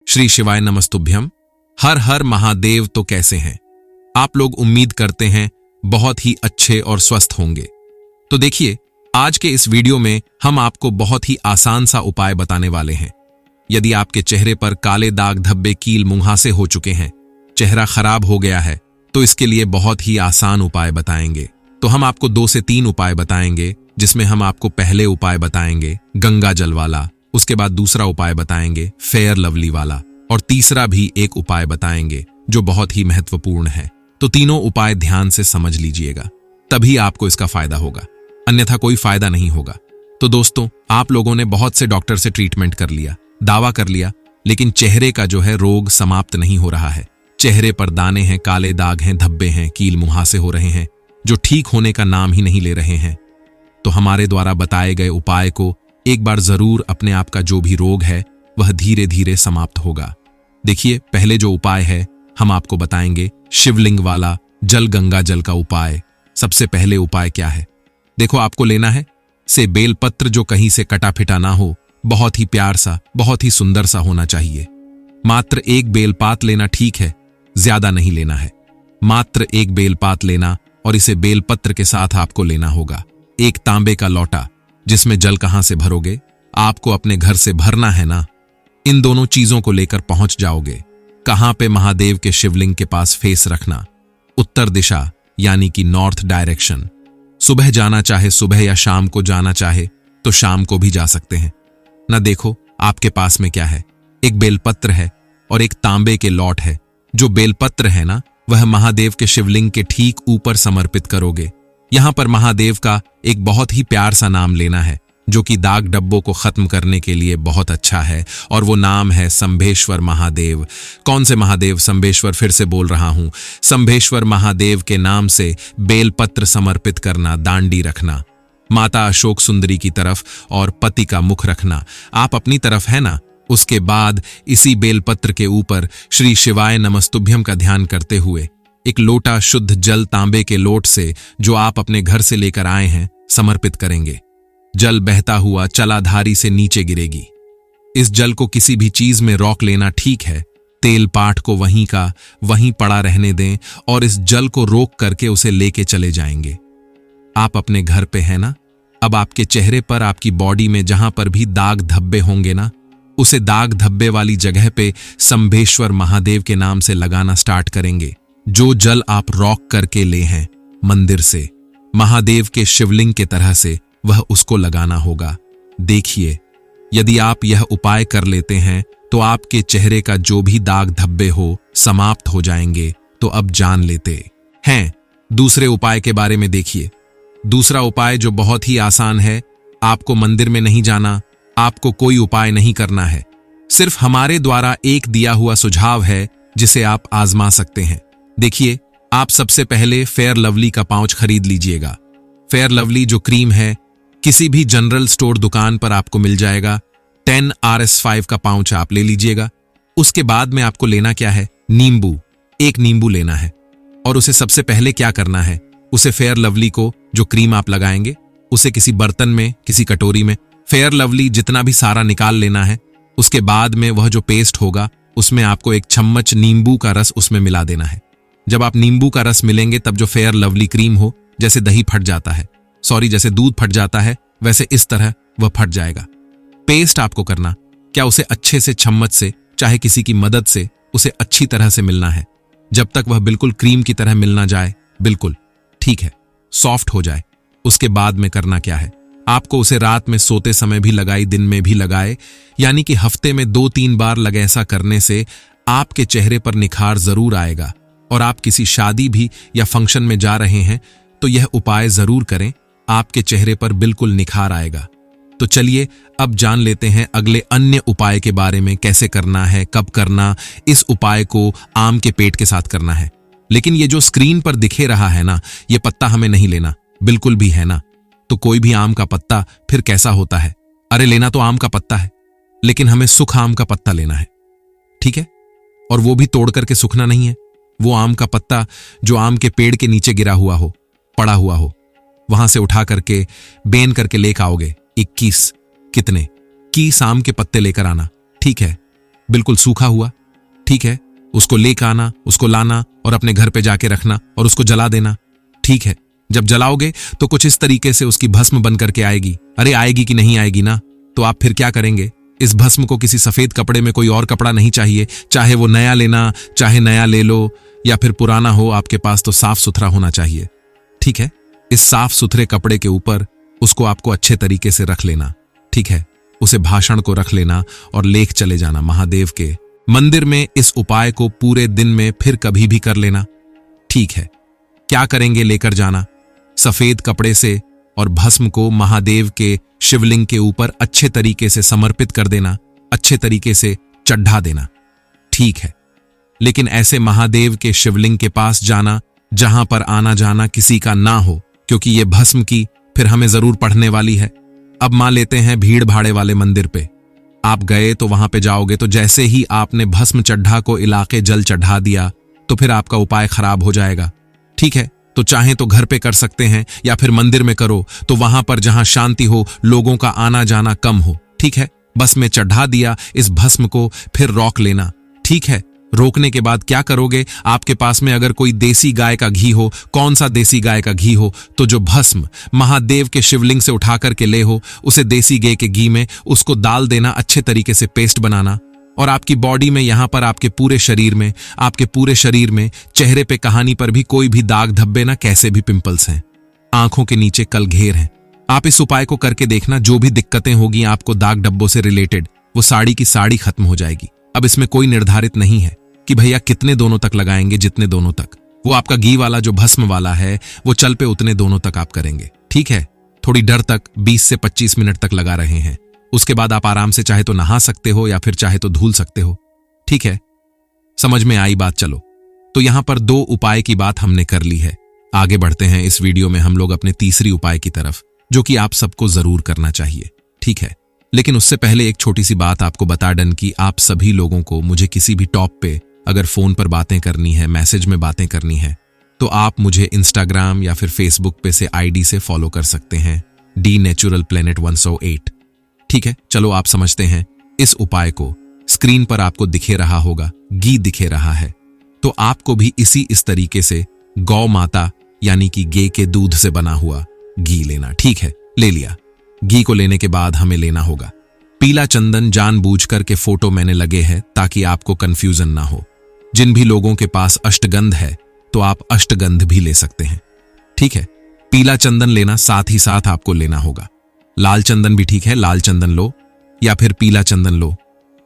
श्री शिवाय नमस्तुभ्यम। हर हर महादेव। तो कैसे हैं आप लोग? उम्मीद करते हैं बहुत ही अच्छे और स्वस्थ होंगे। तो देखिए, आज के इस वीडियो में हम आपको बहुत ही आसान सा उपाय बताने वाले हैं। यदि आपके चेहरे पर काले दाग, धब्बे, कील, मुहासे हो चुके हैं, चेहरा खराब हो गया है, तो इसके लिए बहुत ही आसान उपाय बताएंगे। तो हम आपको 2 से 3 उपाय बताएंगे, जिसमें हम आपको पहले उपाय बताएंगे गंगा जल वाला, उसके बाद दूसरा उपाय बताएंगे फेयर लवली वाला, और तीसरा भी एक उपाय बताएंगे जो बहुत ही महत्वपूर्ण है। तो तीनों उपाय ध्यान से समझ लीजिएगा, तभी आपको इसका फायदा होगा, अन्यथा कोई फायदा नहीं होगा। तो दोस्तों, आप लोगों ने बहुत से डॉक्टर से ट्रीटमेंट कर लिया, दावा कर लिया, लेकिन चेहरे का जो है रोग समाप्त नहीं हो रहा है। चेहरे पर दाने हैं, काले दाग हैं, धब्बे हैं, कील मुहासे हो रहे हैं, जो ठीक होने का नाम ही नहीं ले रहे हैं। तो हमारे द्वारा बताए गए उपाय को एक बार जरूर अपने आप का जो भी रोग है वह धीरे धीरे समाप्त होगा। देखिए, पहले जो उपाय है हम आपको बताएंगे शिवलिंग वाला जल, गंगा जल का उपाय। सबसे पहले उपाय क्या है? देखो, आपको लेना है से बेलपत्र, जो कहीं से कटा फिटा ना हो, बहुत ही प्यार सा, बहुत ही सुंदर सा होना चाहिए। मात्र एक बेलपात लेना, ठीक है, ज्यादा नहीं लेना है। मात्र एक बेलपात लेना और इसे बेलपत्र के साथ आपको लेना होगा। एक तांबे का लौटा, जिसमें जल कहां से भरोगे? आपको अपने घर से भरना है ना। इन दोनों चीजों को लेकर पहुंच जाओगे। कहां पे? महादेव के शिवलिंग के पास फेस रखना, उत्तर दिशा यानी कि नॉर्थ डायरेक्शन। सुबह जाना चाहे सुबह, या शाम को जाना चाहे तो शाम को भी जा सकते हैं ना। देखो, आपके पास में क्या है? एक बेलपत्र है और एक तांबे के लौट है। जो बेलपत्र है ना, वह महादेव के शिवलिंग के ठीक ऊपर समर्पित करोगे। यहां पर महादेव का एक बहुत ही प्यार सा नाम लेना है, जो कि दाग डब्बों को खत्म करने के लिए बहुत अच्छा है, और वो नाम है संभेश्वर महादेव। कौन से महादेव? संभेश्वर। फिर से बोल रहा हूं, संभेश्वर महादेव के नाम से बेलपत्र समर्पित करना, दांडी रखना, माता अशोक सुंदरी की तरफ और पति का मुख रखना, आप अपनी तरफ है ना। उसके बाद इसी बेलपत्र के ऊपर श्री शिवाय नमस्तुभ्यम का ध्यान करते हुए एक लोटा शुद्ध जल, तांबे के लोट से जो आप अपने घर से लेकर आए हैं, समर्पित करेंगे। जल बहता हुआ चलाधारी से नीचे गिरेगी। इस जल को किसी भी चीज में रोक लेना, ठीक है। तेल पाठ को वहीं का वहीं पड़ा रहने दें और इस जल को रोक करके उसे लेके चले जाएंगे। आप अपने घर पे है ना। अब आपके चेहरे पर, आपकी बॉडी में जहां पर भी दाग धब्बे होंगे ना, उसे दाग धब्बे वाली जगह पे संभेश्वर महादेव के नाम से लगाना स्टार्ट करेंगे। जो जल आप रॉक करके ले हैं मंदिर से, महादेव के शिवलिंग के तरह से वह उसको लगाना होगा। देखिए, यदि आप यह उपाय कर लेते हैं तो आपके चेहरे का जो भी दाग धब्बे हो समाप्त हो जाएंगे। तो अब जान लेते हैं दूसरे उपाय के बारे में। देखिए, दूसरा उपाय जो बहुत ही आसान है। आपको मंदिर में नहीं जाना, आपको कोई उपाय नहीं करना है। सिर्फ हमारे द्वारा एक दिया हुआ सुझाव है, जिसे आप आजमा सकते हैं। देखिए, आप सबसे पहले फेयर लवली का पाउच खरीद लीजिएगा। फेयर लवली जो क्रीम है, किसी भी जनरल स्टोर दुकान पर आपको मिल जाएगा। 10 RS5 का पाउच आप ले लीजिएगा। उसके बाद में आपको लेना क्या है? नींबू। एक नींबू लेना है और उसे सबसे पहले क्या करना है? उसे फेयर लवली को, जो क्रीम आप लगाएंगे, उसे किसी बर्तन में, किसी कटोरी में फेयर लवली जितना भी सारा निकाल लेना है। उसके बाद में वह जो पेस्ट होगा, उसमें आपको 1 चम्मच नींबू का रस उसमें मिला देना है। जब आप नींबू का रस मिलेंगे, तब जो फेयर लवली क्रीम हो, जैसे दही फट जाता है, जैसे दूध फट जाता है, वैसे इस तरह वह फट जाएगा। पेस्ट आपको करना क्या? उसे अच्छे से चम्मच से, चाहे किसी की मदद से, उसे अच्छी तरह से मिलना है, जब तक वह बिल्कुल क्रीम की तरह मिल ना जाए। बिल्कुल ठीक है, सॉफ्ट हो जाए। उसके बाद में करना क्या है? आपको उसे रात में सोते समय भी लगाए, दिन में भी लगाए, यानी कि हफ्ते में 2-3 बार लगे। ऐसा करने से आपके चेहरे पर निखार जरूर आएगा। और आप किसी शादी भी या फंक्शन में जा रहे हैं तो यह उपाय जरूर करें, आपके चेहरे पर बिल्कुल निखार आएगा। तो चलिए अब जान लेते हैं अगले अन्य उपाय के बारे में, कैसे करना है, कब करना। इस उपाय को आम के पेट के साथ करना है। लेकिन ये जो स्क्रीन पर दिखे रहा है ना, ये पत्ता हमें नहीं लेना, बिल्कुल भी, है ना। तो कोई भी आम का पत्ता फिर कैसा होता है? अरे लेना तो आम का पत्ता है, लेकिन हमें सुख आम का पत्ता लेना है, ठीक है। और वो भी तोड़ करके सूखना नहीं है। वो आम का पत्ता जो आम के पेड़ के नीचे गिरा हुआ हो, पड़ा हुआ हो, वहां से उठा करके बेन करके लेकर आओगे। 21 कितने 21 आम के पत्ते लेकर आना, ठीक है। बिल्कुल सूखा हुआ, ठीक है, उसको लेकर आना, उसको लाना और अपने घर पे जाके रखना और उसको जला देना, ठीक है। जब जलाओगे तो कुछ इस तरीके से उसकी भस्म बन करके आएगी। अरे आएगी कि नहीं आएगी ना, तो आप फिर क्या करेंगे, इस भस्म को किसी सफेद कपड़े में, कोई और कपड़ा नहीं चाहिए, चाहे वो नया लेना, चाहे नया ले लो या फिर पुराना हो आपके पास, तो साफ सुथरा होना चाहिए, ठीक है। इस साफ सुथरे कपड़े के ऊपर उसको आपको अच्छे तरीके से रख लेना, ठीक है। उसे भाषण को रख लेना और लेख चले जाना महादेव के मंदिर में। इस उपाय को पूरे दिन में फिर कभी भी कर लेना, ठीक है। क्या करेंगे, लेकर जाना सफेद कपड़े से और भस्म को महादेव के शिवलिंग के ऊपर अच्छे तरीके से समर्पित कर देना, अच्छे तरीके से चढ़ा देना, ठीक है। लेकिन ऐसे महादेव के शिवलिंग के पास जाना जहां पर आना जाना किसी का ना हो, क्योंकि ये भस्म की फिर हमें जरूर पढ़ने वाली है। अब मान लेते हैं भीड़ भाड़े वाले मंदिर पे आप गए, तो वहां पे जाओगे तो जैसे ही आपने भस्म चढ़ा को इलाके जल चढ़ा दिया तो फिर आपका उपाय खराब हो जाएगा, ठीक है। तो चाहे तो घर पे कर सकते हैं या फिर मंदिर में करो, तो वहां पर जहां शांति हो, लोगों का आना जाना कम हो, ठीक है। बस में चढ़ा दिया इस भस्म को, फिर रोक लेना, ठीक है। रोकने के बाद क्या करोगे, आपके पास में अगर कोई देसी गाय का घी हो, कौन सा देसी गाय का घी हो, तो जो भस्म महादेव के शिवलिंग से उठा करके ले हो, उसे देसी गाय के घी में उसको डाल देना, अच्छे तरीके से पेस्ट बनाना। और आपकी बॉडी में, यहां पर आपके पूरे शरीर में, आपके पूरे शरीर में, चेहरे पे, कहानी पर भी कोई भी दाग धब्बे ना, कैसे भी पिंपल्स हैं, आंखों के नीचे कल घेर हैं, आप इस उपाय को करके देखना। जो भी दिक्कतें होगी आपको दाग धब्बों से रिलेटेड, वो साड़ी की साड़ी खत्म हो जाएगी। अब इसमें कोई निर्धारित नहीं है कि भैया कितने दोनों तक लगाएंगे, जितने दोनों तक, वो आपका घी वाला जो भस्म वाला है वो चल पे उतने दोनों तक आप करेंगे, ठीक है। थोड़ी डर तक 20 से 25 मिनट तक लगा रहे हैं। उसके बाद आप आराम से चाहे तो नहा सकते हो या फिर चाहे तो धुल सकते हो, ठीक है। समझ में आई बात। चलो, तो यहां पर 2 उपाय की बात हमने कर ली है। आगे बढ़ते हैं इस वीडियो में हम लोग अपने तीसरी उपाय की तरफ, जो कि आप सबको जरूर करना चाहिए, ठीक है। लेकिन उससे पहले एक छोटी सी बात आपको बता डन कि आप सभी लोगों को मुझे किसी भी टॉप पे अगर फोन पर बातें करनी है, मैसेज में बातें करनी है, तो आप मुझे इंस्टाग्राम या फिर फेसबुक पे से आईडी से फॉलो कर सकते हैं, dnaturalplanet108, ठीक है। चलो आप समझते हैं इस उपाय को। स्क्रीन पर आपको दिखे रहा होगा, घी दिखे रहा है, तो आपको भी इस तरीके से गौ माता यानी कि गाय के दूध से बना हुआ घी लेना, ठीक है। ले लिया। घी को लेने के बाद हमें लेना होगा पीला चंदन। जानबूझकर के फोटो मैंने लगे हैं ताकि आपको कंफ्यूजन ना हो। जिन भी लोगों के पास अष्टगंध है तो आप अष्टगंध भी ले सकते हैं, ठीक है। पीला चंदन लेना, साथ ही साथ आपको लेना होगा लाल चंदन भी, ठीक है। लाल चंदन लो या फिर पीला चंदन लो,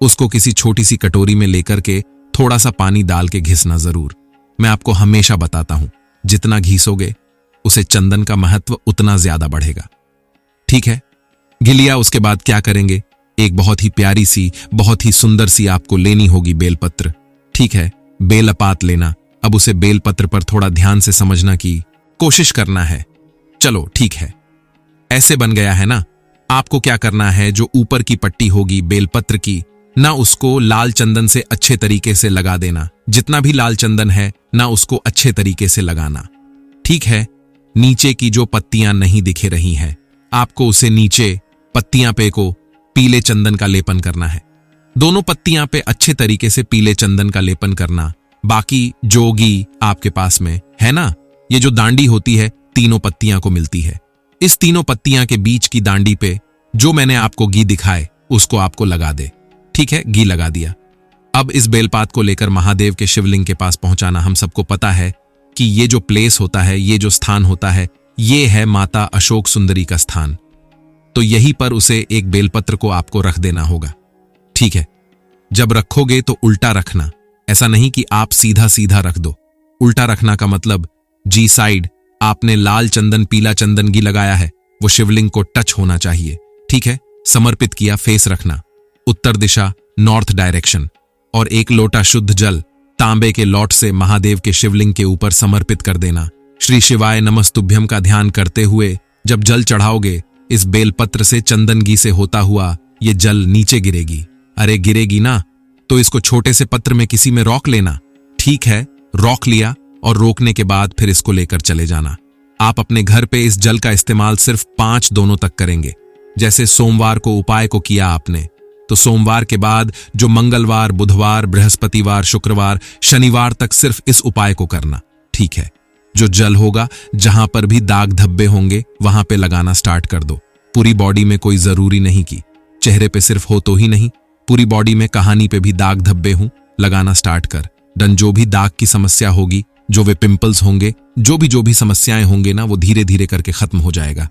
उसको किसी छोटी सी कटोरी में लेकर के थोड़ा सा पानी डाल के घिसना जरूर। मैं आपको हमेशा बताता हूं, जितना घिसोगे उसे चंदन का महत्व उतना ज्यादा बढ़ेगा, ठीक है। घिलिया। उसके बाद क्या करेंगे, एक बहुत ही प्यारी सी, बहुत ही सुंदर सी आपको लेनी होगी बेलपत्र, ठीक है। बेलपात लेना। अब उसे बेलपत्र पर थोड़ा ध्यान से समझना की कोशिश करना है। चलो ठीक है, ऐसे बन गया है ना। आपको क्या करना है, जो ऊपर की पट्टी होगी बेलपत्र की ना, उसको लाल चंदन से अच्छे तरीके से लगा देना। जितना भी लाल चंदन है ना, उसको अच्छे तरीके से लगाना, ठीक है। नीचे की जो पत्तियां नहीं दिखे रही हैं, आपको उसे नीचे पत्तियां पे को पीले चंदन का लेपन करना है। दोनों पत्तियां पे अच्छे तरीके से पीले चंदन का लेपन करना। बाकी जो घी आपके पास में है ना, ये जो दांडी होती है 3 पत्तियां को मिलती है। इस 3 पत्तियां के बीच की दांडी पे जो मैंने आपको घी दिखाए उसको आपको लगा दे, ठीक है। घी लगा दिया। अब इस बेलपात को लेकर महादेव के शिवलिंग के पास पहुंचाना। हम सबको पता है कि ये जो प्लेस होता है, ये जो स्थान होता है, ये है माता अशोक सुंदरी का स्थान। तो यहीं पर उसे एक बेलपत्र को आपको रख देना होगा, ठीक है। जब रखोगे तो उल्टा रखना, ऐसा नहीं कि आप सीधा सीधा रख दो। उल्टा रखना का मतलब जी साइड आपने लाल चंदन पीला चंदन घी लगाया है, वो शिवलिंग को टच होना चाहिए, ठीक है। समर्पित किया, फेस रखना उत्तर दिशा, नॉर्थ डायरेक्शन, और 1 लोटा शुद्ध जल तांबे के लौट से महादेव के शिवलिंग के ऊपर समर्पित कर देना। श्री शिवाय नमस्तुभ्यम का ध्यान करते हुए जब जल चढ़ाओगे, इस बेलपत्र से चंदन घी से होता हुआ ये जल नीचे गिरेगी। अरे गिरेगी ना, तो इसको छोटे से पत्र में किसी में रोक लेना, ठीक है। रोक लिया और रोकने के बाद फिर इसको लेकर चले जाना। आप अपने घर पे इस जल का इस्तेमाल सिर्फ 5 दोनों तक करेंगे। जैसे सोमवार को उपाय को किया आपने, तो सोमवार के बाद जो मंगलवार, बुधवार, बृहस्पतिवार, शुक्रवार, शनिवार तक सिर्फ इस उपाय को करना, ठीक है। जो जल होगा, जहां पर भी दाग धब्बे होंगे वहां पे लगाना स्टार्ट कर दो। पूरी बॉडी में कोई जरूरी नहीं कि चेहरे पे सिर्फ हो तो ही नहीं, पूरी बॉडी में कहानी पे भी दाग धब्बे हों, लगाना स्टार्ट कर। डन। जो भी दाग की समस्या होगी, जो वे पिंपल्स होंगे, जो भी समस्याएं होंगे ना, वो धीरे धीरे करके खत्म हो जाएगा।